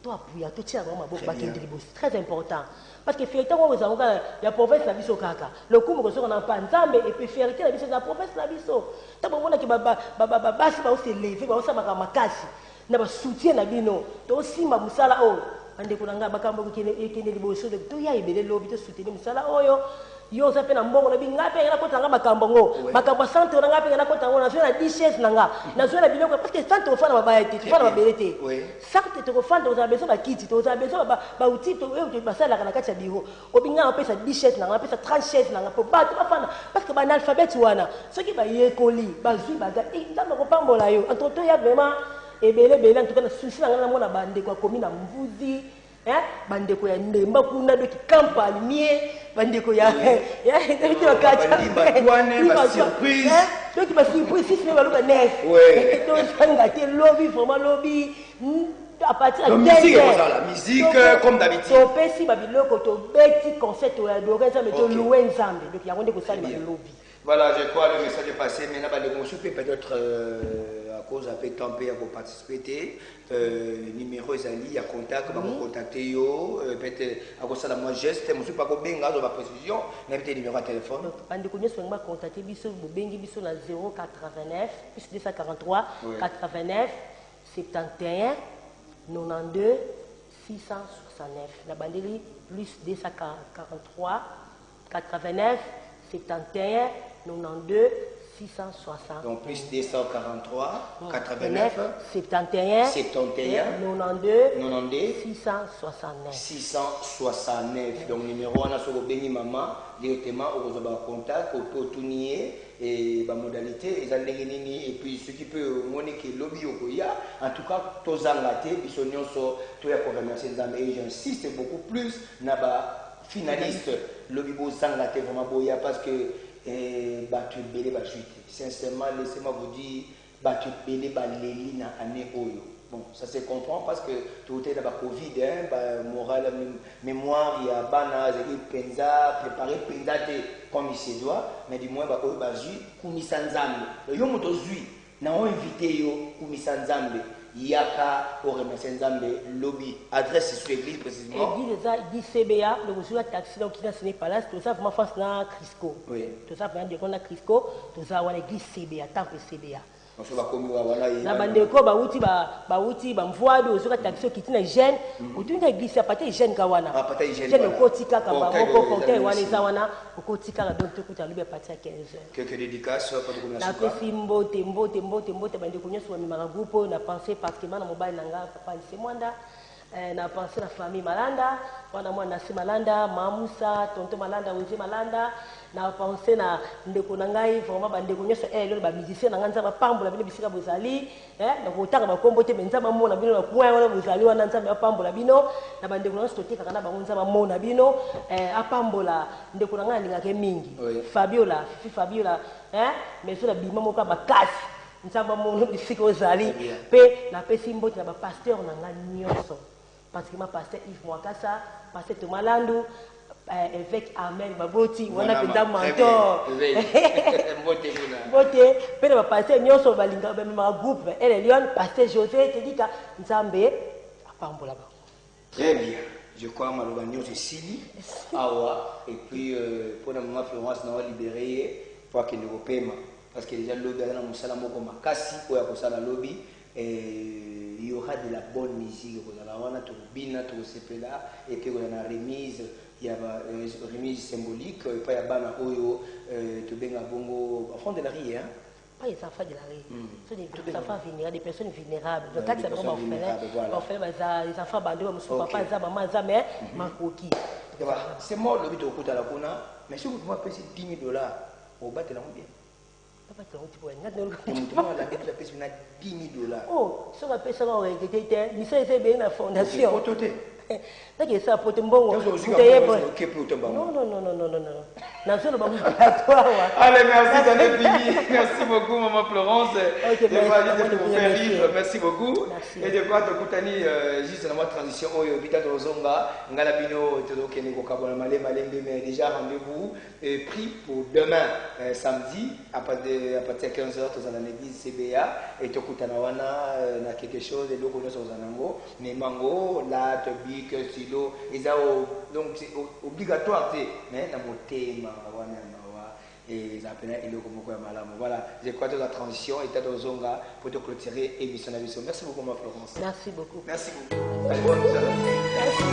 to apuya to tia ngoma boko bakendeli bosi très important parce que fierté ko ozanga ya province na biso kaka le kumu ko sona pa nzambe et puis fierté na biso na province na biso ta bomona ki basi ba se lever ba osa makasi na ba soutien na bino to sima musala o ande kunanga bakambo kendeli bosi to ya ibele lobi to soutenir musala oyo yo ça fait na mbongo na binga pe na kota nga makambo ngo makambo centre na nga pe na kota ngo na zo na 10 chaises na nga na zo na biloko parce que centre ofana ba bayete ofana ba belete centre to ofana to za beso ba kiti to za beso ba uti to e ba sala kana kati ya biro obinga na pesa 10 chaises na nga pesa 30 chaises na nga po ba to ofana parce que ba analphabète wana ce qui ba yekoli ba zui ba ga e ndama ko pambola yo entre to ya vraiment ebele en tout cas na souci na nga na mona bande kwa komi na mvuzi bandeko ya ndemba kuna doki kampa lumière bandeko ya doki surprise doki ba surprise si ne baluka nef to sanga te lobby vraiment lobby à partir de la musique comme d'habitude to pesi ba biloko to beti concert to adorer ça mais to louer nzambe donc ya ngonde ko sali ba lobby. Voilà, je crois le message est passé. Maintenant, peut-être à cause un peu de temps pour participer. Numéro est ali, il y a contact, on va contacter. Peut-être à cause de la moi geste, je ne suis pas combien de la précision, mais peut-être numéro de téléphone. On va contacter Bisso, Bengi Bisso na 089 plus 243 89 71 92 669. La bandeli plus 243 89 71 92 660. Donc plus 243 89 71 92 669. 669. Donc numéro on a sur le béni maman directement au contact au tournier et la modalité et puis ce qui peut moniquer lobby en tout cas tous engatés bisognon so tout pour remercier et j'insiste beaucoup plus naba finaliste lobby bo engaté vraiment boya parce que battu belé ba suite sincèrement laissez-moi vous dire battu belé ba leli na année oyo. Bon, ça se comprend parce que tout est dans la Covid, moral, mémoire, il y a bana, penza, préparer penza comme il se doit, mais du moins, il y a kumisanzambe. Il y a un invité kumisanzambe. Yaka au remercier Nzambe lobby adresse sur l'église précisément. Église CBA le monsieur a taxi donc qui n'a signé palace tout ça vraiment face na Crisco. Oui. Tout ça vraiment de na Crisco tout ça on église CBA temple CBA. Na bandeko bauti bamvoa do zoka taxi qui tina jeune utunga église a paté jeune kawana. Ah paté jeune kotika kamba moko portail wana zawana kotika donc tout à lui partir à 15h. Quelques dédicaces pas de communication. Na kofi mbote bandeko nyoso mi groupe na penser particulièrement na mobile nanga papa c'est mwanda na penser la famille Malanda wana mwana si Malanda Mamusa tonto Malanda Oje Malanda na penser na ndeko nangai vraiment bandeko nyoso lelo ba musicien nanga nzamba pambola bino bisika bozali na kotaka ba kombo te nzamba mona bino na point wana bozali wana nzamba pambola bino na bandeko nyoso totika kana ba nzamba mona bino apambola ndeko nanga lingake mingi Fabiola mais sur la bima moka bakasi nzamba mono bisika ozali pe na pesi mbote na ba pasteur na nga nyonso parce que ma pasteur Yves Mwakasa pasteur Tomalandu évêque Ahmed Baboti wana penda mentor mbote pe na ba pasteur nyonso balinga ba ma groupe elle Lyon pasteur José te dit ka nzambe apambola ba. Très bien. Je crois que nous sommes ici, et puis pour la maman Florence, nous avons libéré pour qu'il nous paiement. Parce que déjà, le lobby, il y aura de la bonne musique. Et puis, on a une remise, il y a une remise symbolique. Et puis, il y a un fond de la rue. Pas les enfants de la rue. Ce sont des enfants vulnérables, des personnes vulnérables. Donc, quand c'est vraiment les enfants bandés, papa, maman, mais Makoki. C'est mort le but au coup de la Kuna, mais si vous pouvez payer 10 000 $, au bas de la bien. Papa, tu as la paye 10 000 $. Oh, si on a payé ça, on aurait été, mais ça, c'est bien la fondation. C'est ça pour te bon. Non. Allez, merci d'être fini. Merci beaucoup, maman Florence. Merci beaucoup. Et de quoi Koutani, juste dans ma transition, au hôpital de Rozonga, Ngalabino, mais déjà rendez-vous pris pour demain, samedi, à partir de 15h, dans l'église CBA, et Tokutanawana, na quelque chose, et l'eau qu'on a Zanango, mais Mango, là, Tobi, que Silo, donc c'est obligatoire, mais dans mon thème. Et voilà, j'ai crois que la transition est dans Zonga pour te clôturer émission d'émission. Merci beaucoup, ma Florence. Merci beaucoup. Merci beaucoup. Allez, bonne soirée. Merci.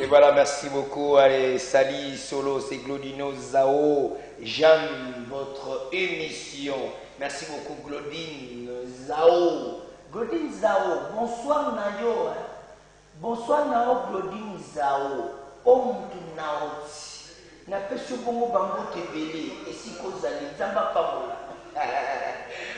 Voilà. Merci beaucoup. Allez, Sali Solo, c'est Glodino Zao. J'aime votre émission. Merci beaucoup, Glodine Zao. Glodine Zao, bonsoir Nayo. Bonsoir Nao, Glodine Zao. Om Naoti. Na peso bongo bango tebele. Et si kozali, zamba pamola.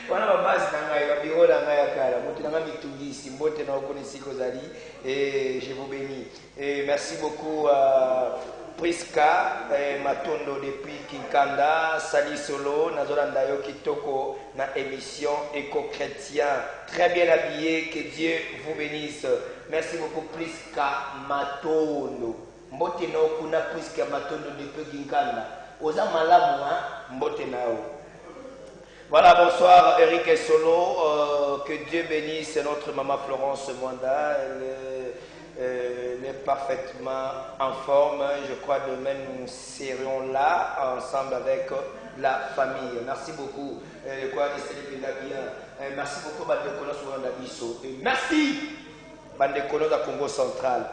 Wana babazi nangai babiola ngai akala mutu nanga mitungisi mbote na okonisi kozali et je vous bénis et merci beaucoup à Priska Matondo depuis Kinkanda Sali Solo nazolanda yo kitoko na émission éco-chrétien très bien habillé, que Dieu vous bénisse. Merci beaucoup Priska Matondo mbote na okuna Priska Matondo depuis Kinkanda oza malamu mbote nao. Voilà, bonsoir Eric et Solo, que Dieu bénisse notre maman Florence Mwanda, est parfaitement en forme. Je crois demain nous serons là ensemble avec la famille. Merci beaucoup. Merci beaucoup Bandekonos. Et merci Bandekonos à Congo central.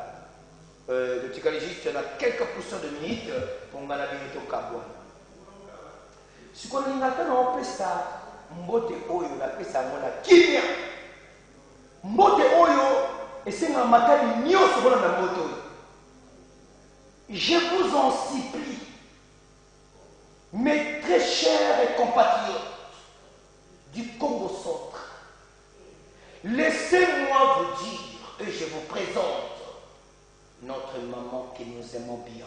De Tikali, tu as quelques pourcents de minutes pour nous aller au Kabouan. Si on a un peu ça, mbote oyo la pesa mona kimia. Mbote oyo et c'est un matin nyos bona na mbote oyo. Je vous en supplie, mes très chers et compatriotes du Congo central, laissez-moi vous dire, et je vous présente notre maman que nous aimons bien.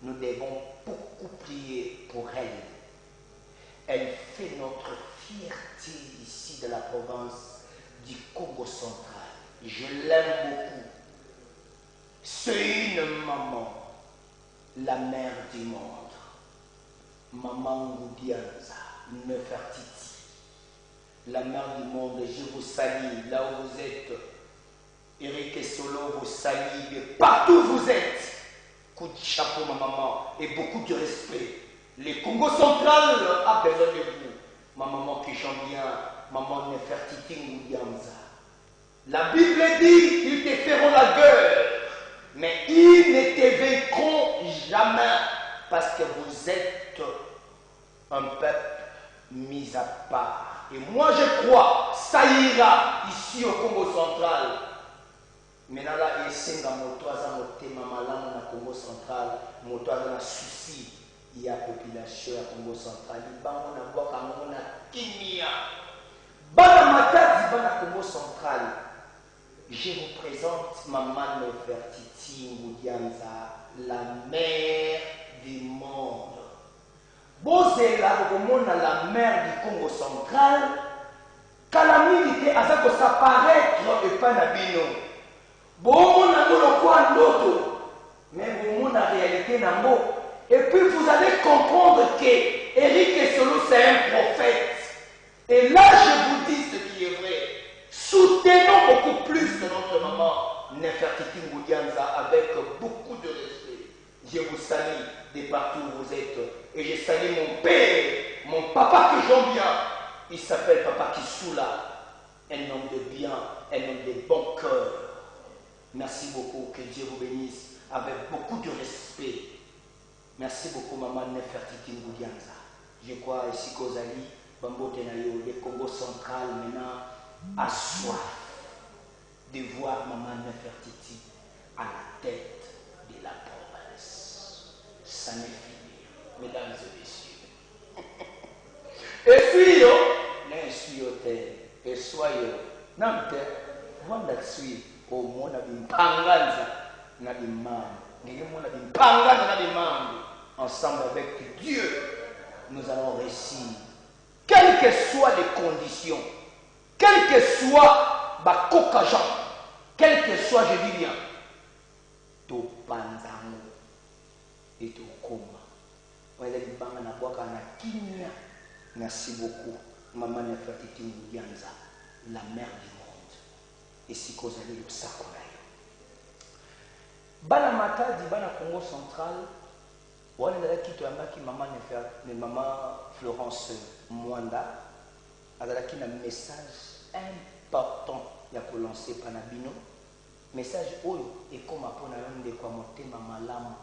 Nous devons beaucoup prier pour elle. Elle fait notre fierté ici de la province du Congo central. Je l'aime beaucoup. C'est une maman, la mère du monde. Maman Ngoudianza, Nefertiti. La mère du monde, je vous salue là où vous êtes. Eric et Solo vous salue de partout où vous êtes. Coup de chapeau ma maman et beaucoup de respect. Le Congo central a besoin de vous. Ma maman qui chante bien, maman Nefertiti Ngoudianza. La Bible dit, ils te feront la guerre, mais ils ne te vaincront jamais parce que vous êtes un peuple mis à part. Et moi je crois, ça ira ici au Congo central. Maintenant là, il y a un thème malamu na Congo central, moto na souci, il y a population à Congo central, il y a boka na kimia. Bana matadi bana Congo central. Je vous présente Maman Nefertiti Ngoudianza, la mère du monde. Bozela Romona, la mère du Congo central, calamité à ça que ça paraître et pas nabino. Bon, na le quoi d'autre, mais bon, la réalité n'a mot. Et puis vous allez comprendre que Eric Solo c'est un prophète. Et là je vous dis ce qui est vrai. Soutenons beaucoup plus notre maman Nefertiti Ngoudianza avec beaucoup de respect. Je vous salue de partout où vous êtes. Et je salue mon père, mon papa que j'aime bien. Il s'appelle Papa Kisula. Un homme de bien, un homme de bon cœur. Merci beaucoup, que Dieu vous bénisse avec beaucoup de respect. Merci beaucoup maman Nefertiti Ngoudianza. Je crois ici qu'Ozali, Bambo Tenayo, le Congo central maintenant a soif de voir maman Nefertiti à la tête de la province. Ça n'est fini, mesdames et messieurs. Et puis, et soyez, non, voilà, suis, au monde a une panganza, n'a des mains, ensemble avec Dieu, nous allons réussir. Quelles que soient les conditions, quel que soit ma cocajan, quel que soit, je dis bien, to panzamo et to koma. Merci beaucoup, maman Nefertiti Ngoudianza, la mère du monde. Et si vous avez le sakonayo. Bana matadi bana Congo central, on est là qui te amaki maman Florence Mwanda. Azalaki na message important ya ko lancer panabino. Message oyo et comme apona yonde kwa motema malamu.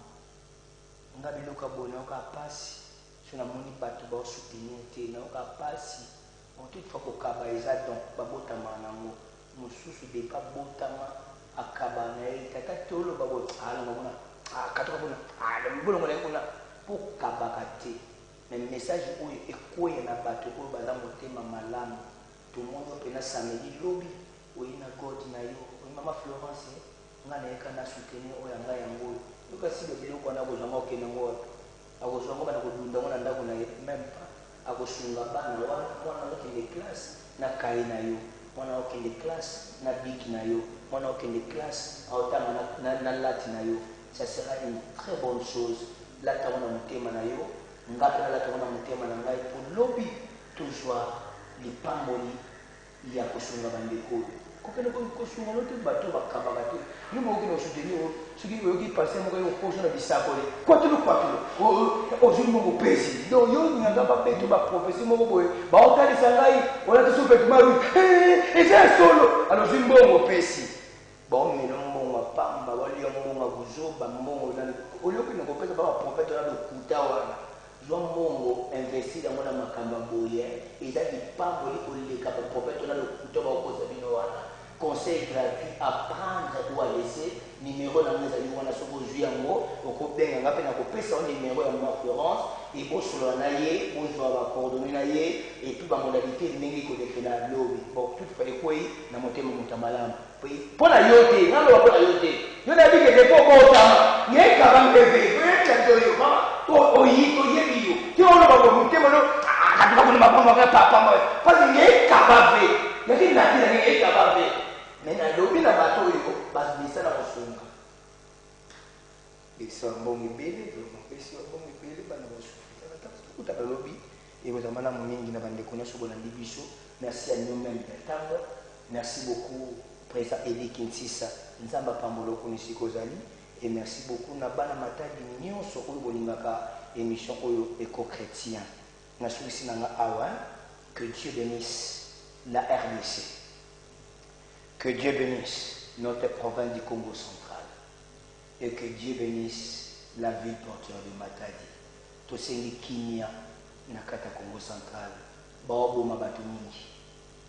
Ngabi loka bona ka pasi. Sona moni bato ba soutenir te na ka pasi. On tout fois ko kaba eza donc babota manango. Mususu de pa botama akaba na tata tolo babo ala ngona akatoka bona ala mbolo ngona ngona pour kabakate. Mais message oyo ekoya na bato oyo baza motema malamu. Tout le monde peut na samedi lobby oyi na God na yo mama Florence ngana yeka na soutenir oyo nga yango yoka si le biloko na bozanga okena ngo akozwa ngo bana kodunda ngona ndako na ye même pas akosunga bana wana okende classe na kai na yo wana okende classe na biki na yo wana okende classe aotanga na lati na yo. Ça sera une très bonne chose. Là ta wana motema na yo ngapela la ta wana motema na ngai pour lobby toujours les pamboli ya kosunga bandeko kokende kosunga note bato bakabaka te yo moki no soutenir soki oyoki passer moko yo koso na bisakole kwatulo ozwi mongo pesi donc yo nyanga babeto baprofesi moko boye baotalisa ngai olati sopetu maru eza solo alors ozwi mbongo pesi baomela mbongo apamba balia mbongo abuzoba mbongo olioki na kopesa baprofete na lokuta wana zwa mbongo investi yango na makambo boye eza lipamboli koleka baprofete na lokuta bakokoza bino wana conseil gratuit à prendre ou à laisser numéro na meza li wana soko zwi yango okobenga ngape na kopesa numéro ya référence et bosolo na ye bozwa ba coordonnées na ye et puis ba modalité ndenge kolekela lobi bon tout fallait quoi na motema mutamalamu pona yote ngalo pona yote yo na bike depo bota ngeka bambebe kweta doyo mama oyito yebiyo ti ono ba motema no akatuka kuna mapamba ka papa parce ngeka bave lakini nakila ngeka bave mena lobi na bato yo basisa na kosunga isa mbongo bele pesi mbongo bele bana basufuta na taksi utaka lobi ekozamana mingi na bandeko nyonso bolandi biso merci à nous-mêmes tango merci beaucoup président Eli Kinsisa nzamba pambolo konisi kozali et merci beaucoup na bana matadi nyonso oyo bolingaka émission oyo éco-chrétien na souci nanga awa que Dieu bénisse la RDC, que Dieu bénisse notre province du Congo central et que Dieu bénisse la ville portuaire de Matadi. Tosengi kimia na kata Congo central baobo mabatu mingi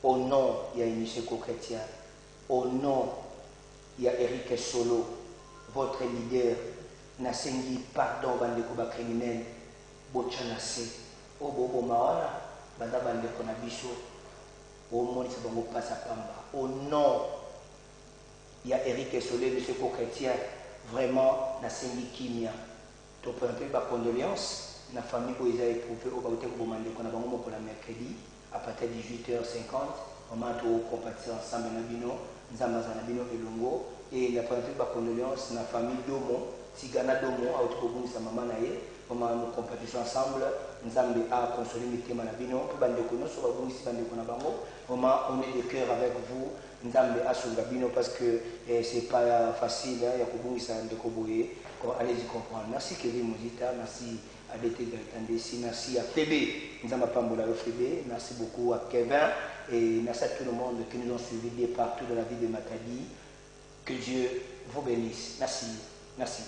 au nom ya émission éco-chrétien, au nom ya Eric Solo, votre leader, nasengi pardon bandeko ba criminel bochanase obobo mawana banda bandeko na biso au monde c'est bon passe à pamba au nom ya Eric Solo monsieur éco-chrétien vraiment nasengi kimia to prendre ba condoléances na famille oyo eza éprouvé au baote ko bandeko na bango pour la mercredi à partir de 18h50 on va tout compatir ensemble na bino nzamba za na bino elongo et la prendre ba condoléances na famille Domo Tigana Domo a auto kobungisa mama na ye on va nous compatir ensemble nzambe a consoler mitema na bino pour bandeko no so babungisi bandeko na bango vraiment on est de cœur avec vous nzambe a sunga bino parce que c'est pas facile ya kobungisa ndeko boye allez-y comprendre. Merci Kevin Mozita, merci à l'été de Tandesi, merci à Fébé, Nzamba Pambola Fébé, merci beaucoup à Kevin et merci à tout le monde qui nous ont suivis de partout dans la ville de Matadi. Que Dieu vous bénisse. Merci. Merci.